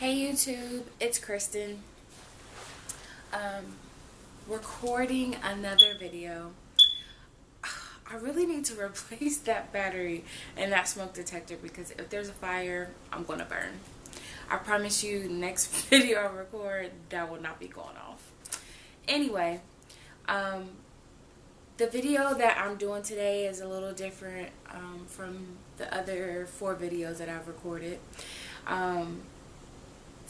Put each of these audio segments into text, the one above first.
Hey YouTube, it's Kristen. Recording another video. I really need to replace that battery and that smoke detector because if there's a fire, I'm gonna burn. I promise you, next video I record, that will not be going off. Anyway, the video that I'm doing today is a little different from the other 4 videos that I've recorded.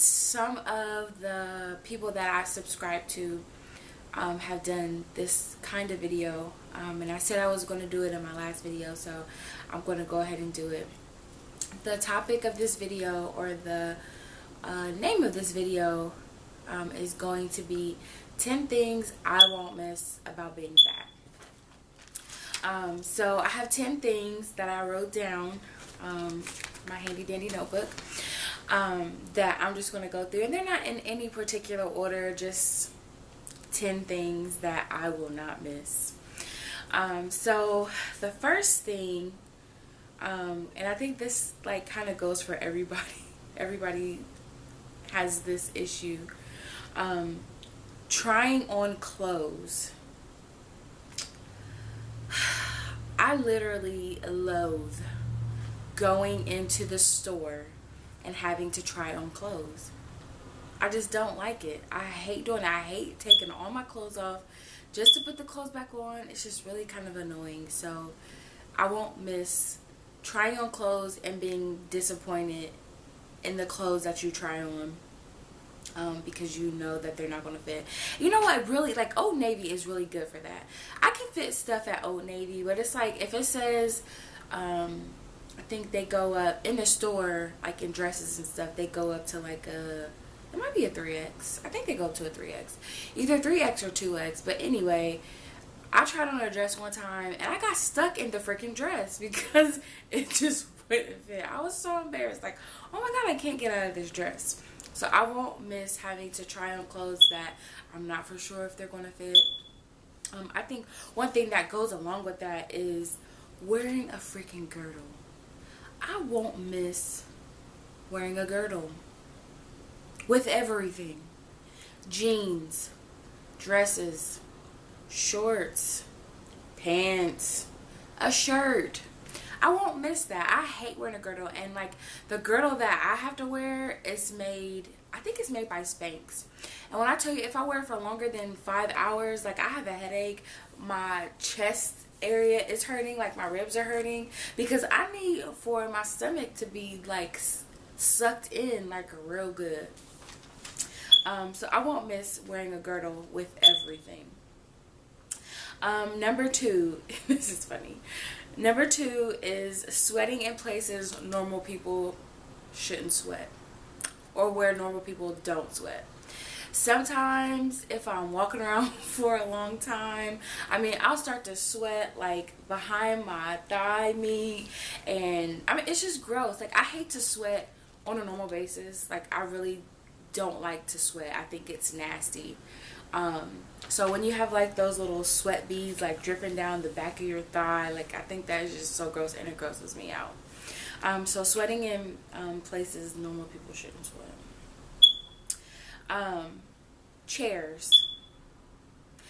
Some of the people that I subscribe to have done this kind of video, and I said I was going to do it in my last video, so I'm going to go ahead and do it. The topic of this video, or the name of this video, is going to be 10 things I won't miss about being fat. So I have 10 things that I wrote down, my handy dandy notebook, that I'm just going to go through, and they're not in any particular order, just 10 things that I will not miss. So the first thing, and I think this like kind of goes for everybody has this issue, trying on clothes. I literally loathe going into the store and having to try on clothes. I just don't like it. I hate doing it. I hate taking all my clothes off just to put the clothes back on. It's just really kind of annoying. So I won't miss trying on clothes and being disappointed in the clothes that you try on, because you know that they're not going to fit. You know what, really, like Old Navy is really good for that. I can fit stuff at Old Navy, but it's like if it says I think they go up in the store, like in dresses and stuff, they go up to like it might be a 3X. I think they go up to a 3X. Either 3X or 2X. But anyway, I tried on a dress one time and I got stuck in the freaking dress because it just wouldn't fit. I was so embarrassed. Like, oh my God, I can't get out of this dress. So I won't miss having to try on clothes that I'm not for sure if they're going to fit. I think one thing that goes along with that is wearing a freaking girdle. I won't miss wearing a girdle with everything. Jeans, dresses, shorts, pants, a shirt. I won't miss that. I hate wearing a girdle, and like the girdle that I have to wear is made, I think it's made by Spanx. And when I tell you, if I wear it for longer than 5 hours, like I have a headache, my chest area is hurting, like my ribs are hurting, because I need for my stomach to be like sucked in like real good. So I won't miss wearing a girdle with everything. Number 2, this is funny. Number 2 is sweating in places normal people shouldn't sweat, or where normal people don't sweat. Sometimes if I'm walking around for a long time, I mean, I'll start to sweat like behind my thigh meat, and I mean, it's just gross. Like, I hate to sweat on a normal basis. Like, I really don't like to sweat. I think it's nasty. So when you have like those little sweat beads like dripping down the back of your thigh, like I think that is just so gross, and it grosses me out. So sweating in places normal people shouldn't sweat. Chairs.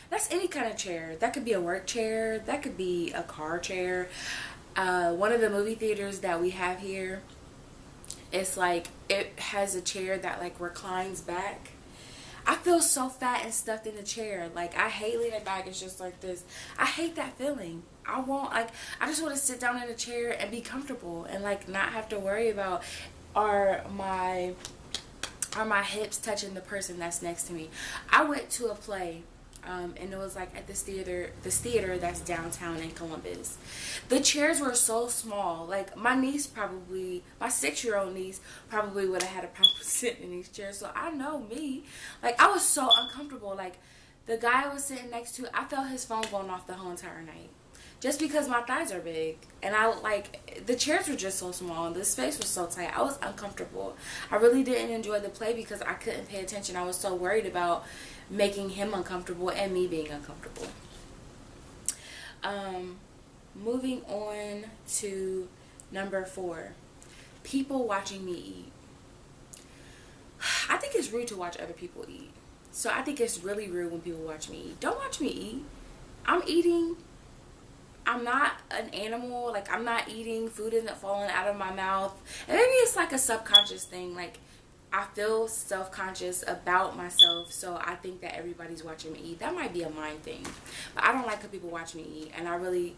That's any kind of chair. That could be a work chair. That could be a car chair. One of the movie theaters that we have here, it's like it has a chair that like reclines back. I feel so fat and stuffed in the chair. Like, I hate leaning back. It's just like this. I hate that feeling. I just want to sit down in a chair and be comfortable and like not have to worry about are my hips touching the person that's next to me. I went to a play, and it was like at this theater that's downtown in Columbus. The chairs were so small. Like, my 6-year-old niece probably would have had a problem sitting in these chairs. So I know me. Like, I was so uncomfortable. Like, the guy I was sitting next to, I felt his phone going off the whole entire night. Just because my thighs are big. And the chairs were just so small, and the space was so tight. I was uncomfortable. I really didn't enjoy the play because I couldn't pay attention. I was so worried about making him uncomfortable and me being uncomfortable. Moving on to number 4. People watching me eat. think it's rude to watch other people eat. So I think it's really rude when people watch me eat. Don't watch me eat. I'm eating. I'm not an animal. Like, I'm not eating. Food isn't falling out of my mouth. And maybe it's like a subconscious thing. Like, I feel self-conscious about myself, so I think that everybody's watching me eat. That might be a mind thing. But I don't like when people watch me eat. And I really,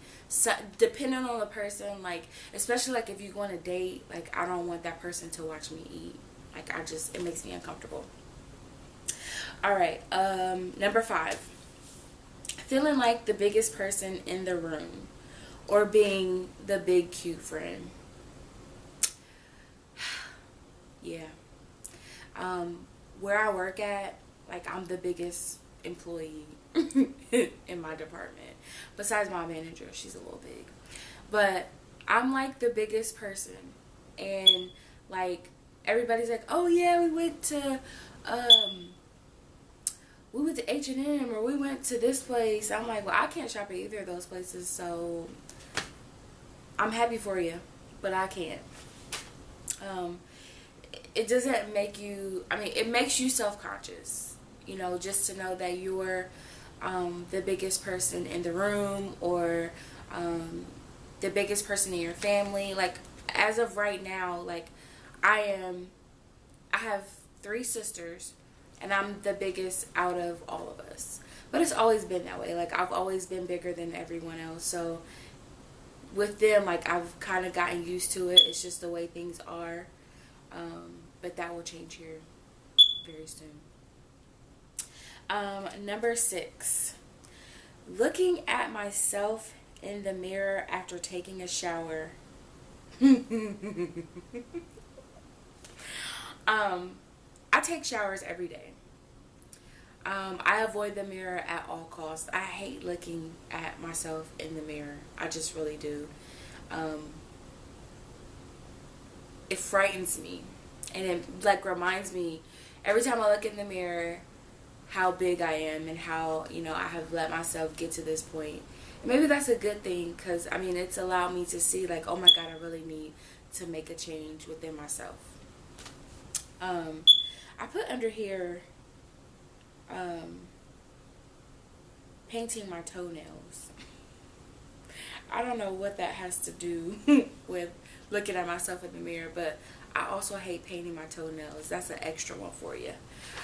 depending on the person, like, especially like if you go on a date, like, I don't want that person to watch me eat. Like, it makes me uncomfortable. All right, number 5. Feeling like the biggest person in the room or being the big cute friend. Yeah. Where I work at, like, I'm the biggest employee in my department. Besides my manager, she's a little big. But I'm like the biggest person. And like, everybody's like, oh yeah, we went to H&M, or we went to this place. I'm like, well, I can't shop at either of those places, so I'm happy for you, but I can't. It doesn't make you, I mean, it makes you self-conscious, you know, just to know that you're the biggest person in the room, or the biggest person in your family. Like, as of right now, like, I have 3 sisters, and I'm the biggest out of all of us. But it's always been that way. Like, I've always been bigger than everyone else. So with them, like, I've kind of gotten used to it. It's just the way things are. But that will change here very soon. Number 6. Looking at myself in the mirror after taking a shower. I take showers every day. I avoid the mirror at all costs. I hate looking at myself in the mirror. I just really do. It frightens me. And it, like, reminds me, every time I look in the mirror, how big I am and how, you know, I have let myself get to this point. And maybe that's a good thing, because, I mean, it's allowed me to see, like, oh my God, I really need to make a change within myself. I put under here, painting my toenails. I don't know what that has to do with looking at myself in the mirror, but I also hate painting my toenails. That's an extra one for you.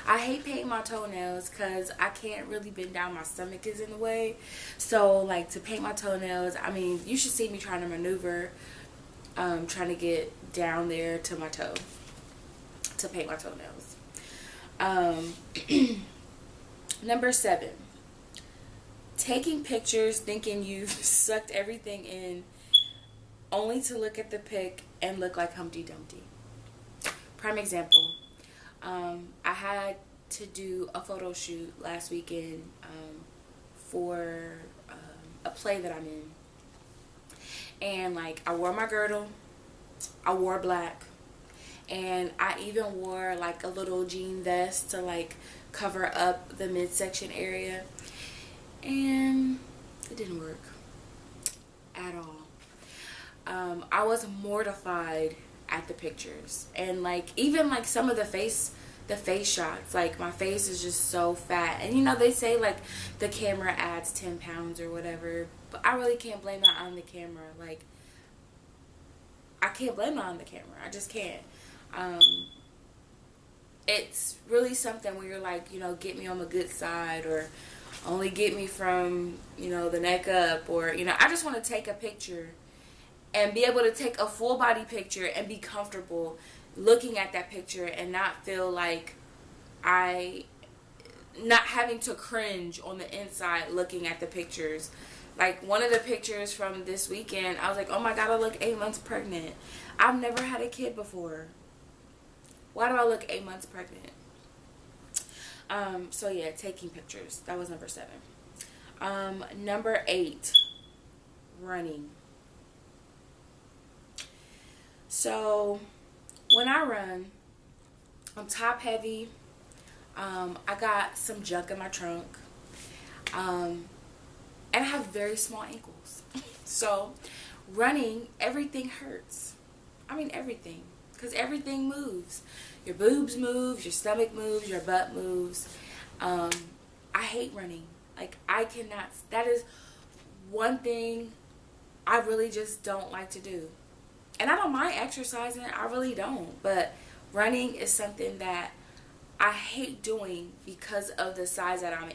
I hate painting my toenails because I can't really bend down. My stomach is in the way. So, like, to paint my toenails, I mean, you should see me trying to maneuver, trying to get down there to my toe to paint my toenails. Number 7. Taking pictures thinking you've sucked everything in, only to look at the pic and look like Humpty Dumpty. Prime example. I had to do a photo shoot last weekend for a play that I'm in. And, like, I wore my girdle. I wore black. And I even wore, like, a little jean vest to, like, cover up the midsection area. And it didn't work at all. I was mortified at the pictures. And, like, even, like, some of the face shots, like, my face is just so fat. And, you know, they say, like, the camera adds 10 pounds or whatever. But I really can't blame that on the camera. Like, I can't blame it on the camera. I just can't. It's really something where you're like, you know, get me on the good side, or only get me from, you know, the neck up, or, you know, I just want to take a picture and be able to take a full body picture and be comfortable looking at that picture and not feel like not having to cringe on the inside looking at the pictures. Like, one of the pictures from this weekend, I was like, oh my God, I look 8 months pregnant. I've never had a kid before. Why do I look 8 months pregnant? So yeah, taking pictures. That was number 7. Number 8, running. So when I run, I'm top heavy. I got some junk in my trunk. And I have very small ankles. So running, everything hurts. I mean, everything. because everything moves. Your boobs move, your stomach moves, your butt moves. I hate running. Like, I cannot, that is one thing I really just don't like to do. And I don't mind exercising, I really don't. But running is something that I hate doing because of the size that I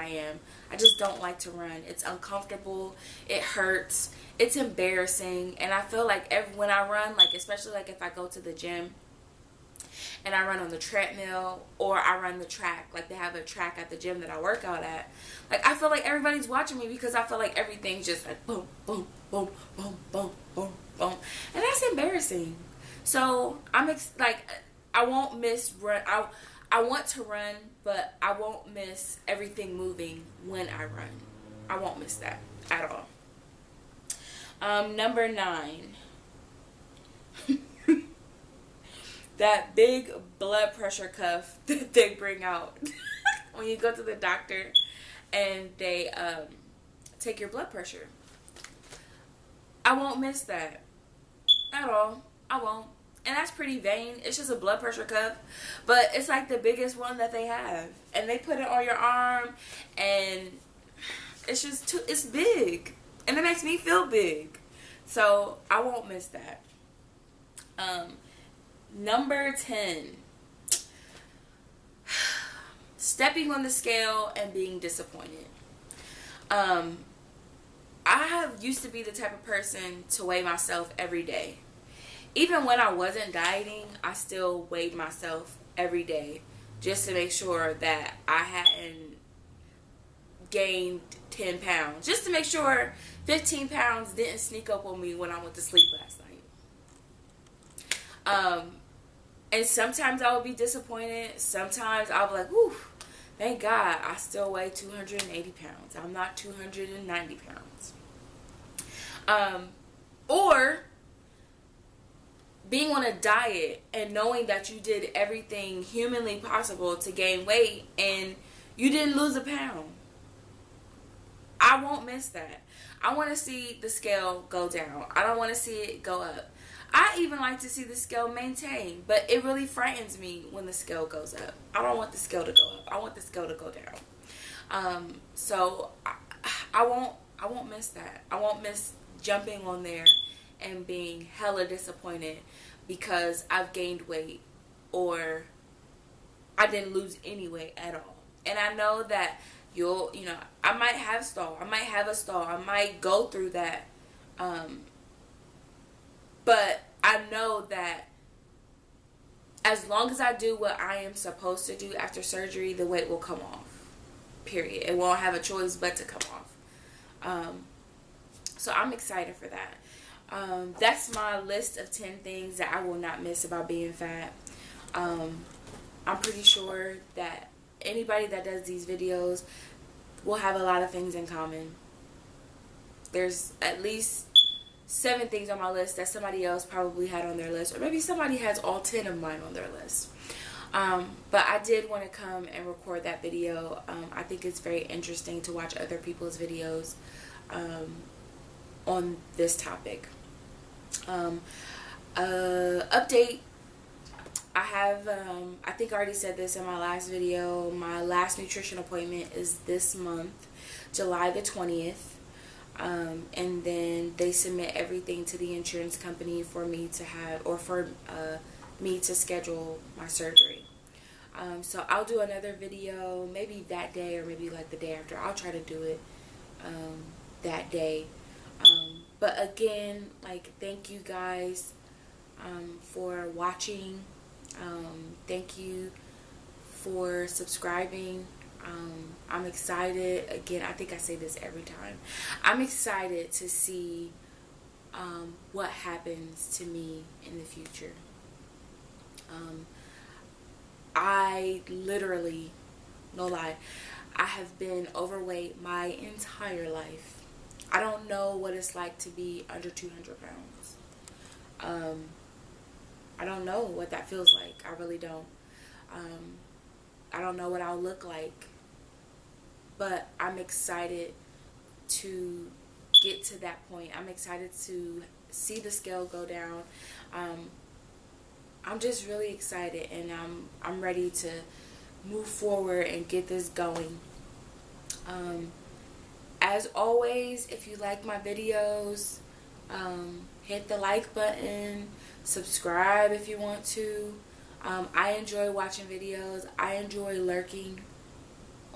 am. I just don't like to run. It's uncomfortable. It hurts. It's embarrassing. And I feel like when I run, like especially like if I go to the gym and I run on the treadmill or I run the track, like they have a track at the gym that I work out at, like I feel like everybody's watching me because I feel like everything's just like boom, boom, boom, boom, boom, boom, boom. And that's embarrassing. So I won't miss run. I want to run, but I won't miss everything moving when I run. I won't miss that at all. Number 9. That big blood pressure cuff that they bring out when you go to the doctor and they take your blood pressure. I won't miss that at all. I won't. And that's pretty vain. It's just a blood pressure cuff. But it's like the biggest one that they have. And they put it on your arm. And it's just it's big. And it makes me feel big. So I won't miss that. Number 10. Stepping on the scale and being disappointed. I have used to be the type of person to weigh myself every day. Even when I wasn't dieting, I still weighed myself every day just to make sure that I hadn't gained 10 pounds. Just to make sure 15 pounds didn't sneak up on me when I went to sleep last night. And sometimes I would be disappointed. Sometimes I'll be like, whew, thank God I still weigh 280 pounds. I'm not 290 pounds. Or being on a diet and knowing that you did everything humanly possible to gain weight and you didn't lose a pound. I won't miss that. I want to see the scale go down. I don't want to see it go up. I even like to see the scale maintain, but it really frightens me when the scale goes up. I don't want the scale to go up. I want the scale to go down. So I won't miss that. I won't miss jumping on there and being hella disappointed because I've gained weight or I didn't lose any weight at all. And I know that I might have stall. I might have a stall. I might go through that. But I know that as long as I do what I am supposed to do after surgery, the weight will come off. Period. It won't have a choice but to come off. So I'm excited for that. That's my list of 10 things that I will not miss about being fat. I'm pretty sure that anybody that does these videos will have a lot of things in common. There's at least 7 things on my list that somebody else probably had on their list, or maybe somebody has all 10 of mine on their list. But I did want to come and record that video. I think it's very interesting to watch other people's videos on this topic. Update. I have, I think I already said this in my last video. My last nutrition appointment is this month, July the 20th. And then they submit everything to the insurance company for me to have, or for me to schedule my surgery. So I'll do another video maybe that day or maybe like the day after. I'll try to do it that day. But again, like, thank you guys for watching. Thank you for subscribing. I'm excited. Again, I think I say this every time. I'm excited to see what happens to me in the future. I literally, no lie, I have been overweight my entire life. I don't know what it's like to be under 200 pounds. I don't know what that feels like. I really don't. I don't know what I'll look like. But I'm excited to get to that point. I'm excited to see the scale go down. I'm just really excited, and I'm ready to move forward and get this going. As always, if you like my videos, hit the like button, subscribe if you want to. I enjoy watching videos. I enjoy lurking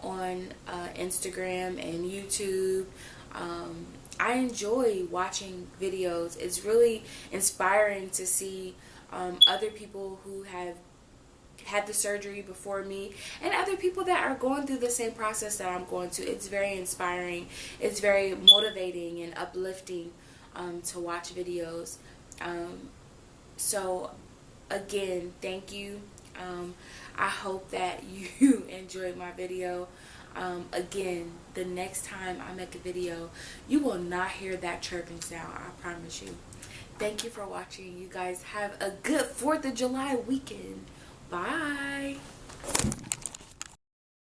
on Instagram and YouTube. I enjoy watching videos. It's really inspiring to see other people who have had the surgery before me, and other people that are going through the same process that I'm going to. It's very inspiring. It's very motivating and uplifting to watch videos. So again, thank you. I hope that you enjoyed my video. Again, the next time I make a video, you will not hear that chirping sound. I promise you. Thank you for watching. You guys have a good 4th of July weekend.